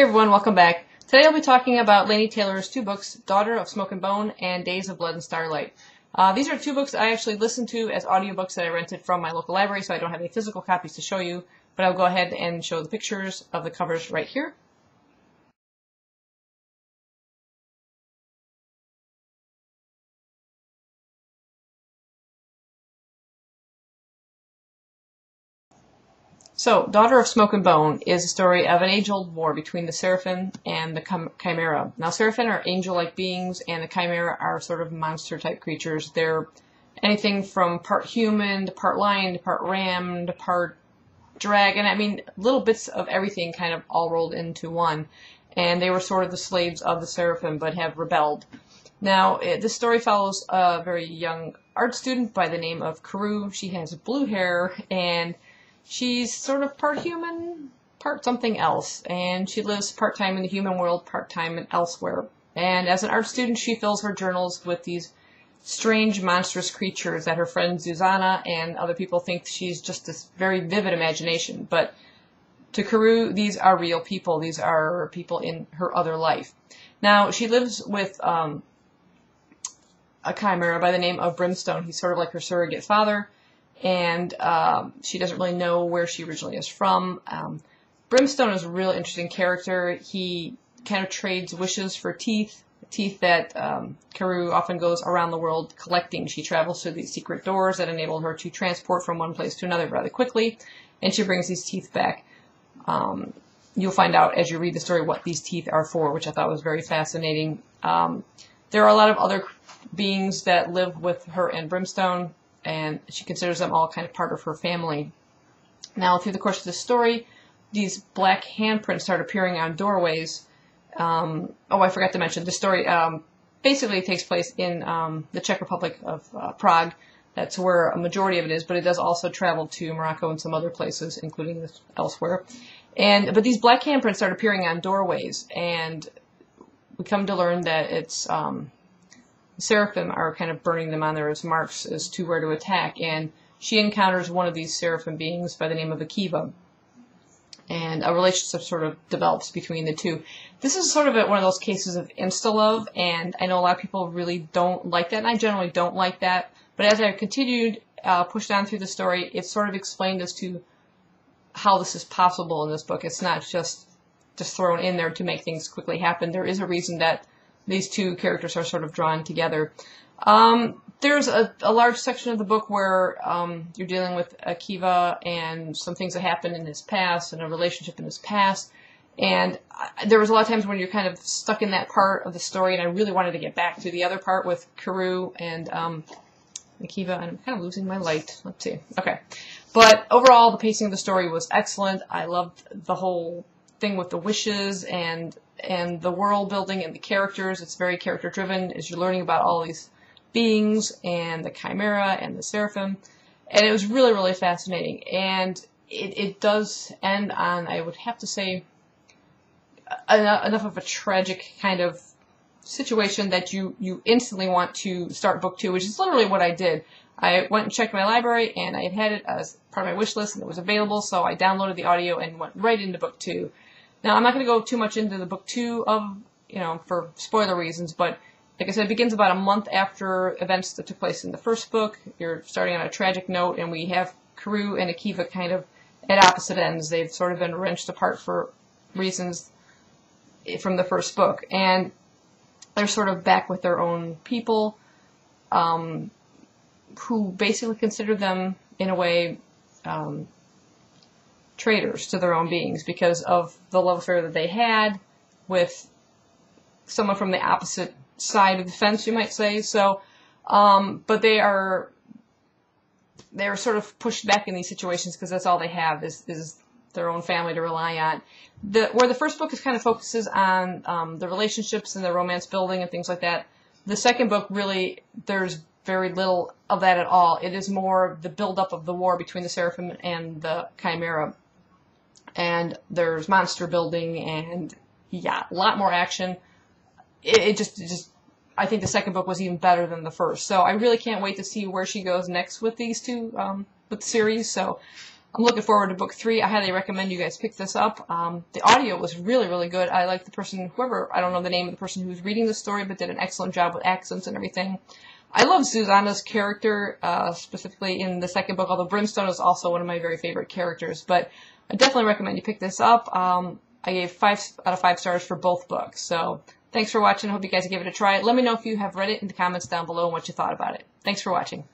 everyone, welcome back. Today I'll be talking about Laini Taylor's two books, Daughter of Smoke and Bone and Days of Blood and Starlight. These are two books I actually listened to as audiobooks that I rented from my local library, so I don't have any physical copies to show you, but I'll go ahead and show the pictures of the covers right here. So, Daughter of Smoke and Bone is a story of an age-old war between the Seraphim and the Chimera. Now, Seraphim are angel-like beings, and the Chimera are sort of monster-type creatures. They're anything from part human, to part lion, to part ram, to part dragon. I mean, little bits of everything kind of all rolled into one. And they were sort of the slaves of the Seraphim, but have rebelled. Now, this story follows a very young art student by the name of Carew. She has blue hair, and she's sort of part human, part something else, and she lives part-time in the human world, part-time elsewhere. And as an art student, she fills her journals with these strange, monstrous creatures that her friend Susanna and other people think she's just this very vivid imagination. But to Carew, these are real people. These are people in her other life. Now, she lives with a chimera by the name of Brimstone. He's sort of like her surrogate father. And she doesn't really know where she originally is from. Brimstone is a really interesting character. He kind of trades wishes for teeth that Carew often goes around the world collecting. She travels through these secret doors that enable her to transport from one place to another rather quickly, and she brings these teeth back. You'll find out as you read the story what these teeth are for, which I thought was very fascinating. There are a lot of other beings that live with her and Brimstone, and she considers them all kind of part of her family. Now, through the course of the story, these black handprints start appearing on doorways. Oh, I forgot to mention, the story basically takes place in the Czech Republic of Prague. That's where a majority of it is, but it does also travel to Morocco and some other places, including elsewhere. But these black handprints start appearing on doorways, and we come to learn that it's Seraphim are kind of burning them on there as marks as to where to attack, and she encounters one of these Seraphim beings by the name of Akiva, and a relationship sort of develops between the two. This is sort of one of those cases of insta-love, and I know a lot of people really don't like that, and I generally don't like that, but as I continued, pushed on through the story, it sort of explained as to how this is possible in this book. It's not just thrown in there to make things quickly happen. There is a reason that these two characters are sort of drawn together. There's a large section of the book where you're dealing with Akiva and some things that happened in his past and a relationship in his past. And there was a lot of times when you're kind of stuck in that part of the story, and I really wanted to get back to the other part with Carew and Akiva, and I'm kind of losing my light. Let's see. Okay. But overall, the pacing of the story was excellent. I loved the whole thing with the wishes and the world building and the characters. It's very character driven as you're learning about all these beings and the Chimera and the Seraphim. And it was really, really fascinating. And it does end on, I would have to say, enough of a tragic kind of situation that you instantly want to start book two, which is literally what I did. I went and checked my library, and I had it as part of my wish list, and it was available, so I downloaded the audio and went right into book two. Now, I'm not going to go too much into the book two for spoiler reasons, but like I said, it begins about a month after events that took place in the first book. You're starting on a tragic note, and we have Carew and Akiva kind of at opposite ends. They've sort of been wrenched apart for reasons from the first book, and they're sort of back with their own people, who basically consider them, in a way, traitors to their own beings because of the love affair that they had with someone from the opposite side of the fence, you might say. So, but they're sort of pushed back in these situations because that's all they have is their own family to rely on. Where the first book is kind of focuses on the relationships and the romance building and things like that. The second book, really, there's very little of that at all. It is more the build-up of the war between the Seraphim and the Chimera. And there's monster building and, yeah, a lot more action. It just, I think the second book was even better than the first. So I really can't wait to see where she goes next with these two, with the series. So I'm looking forward to book 3. I highly recommend you guys pick this up. The audio was really, really good. I like the person, whoever, I don't know the name of the person who's reading the story, but did an excellent job with accents and everything. I love Susanna's character, specifically in the second book, although Brimstone is also one of my very favorite characters. But I definitely recommend you pick this up. I gave 5 out of 5 stars for both books. So thanks for watching. I hope you guys give it a try. Let me know if you have read it in the comments down below and what you thought about it. Thanks for watching.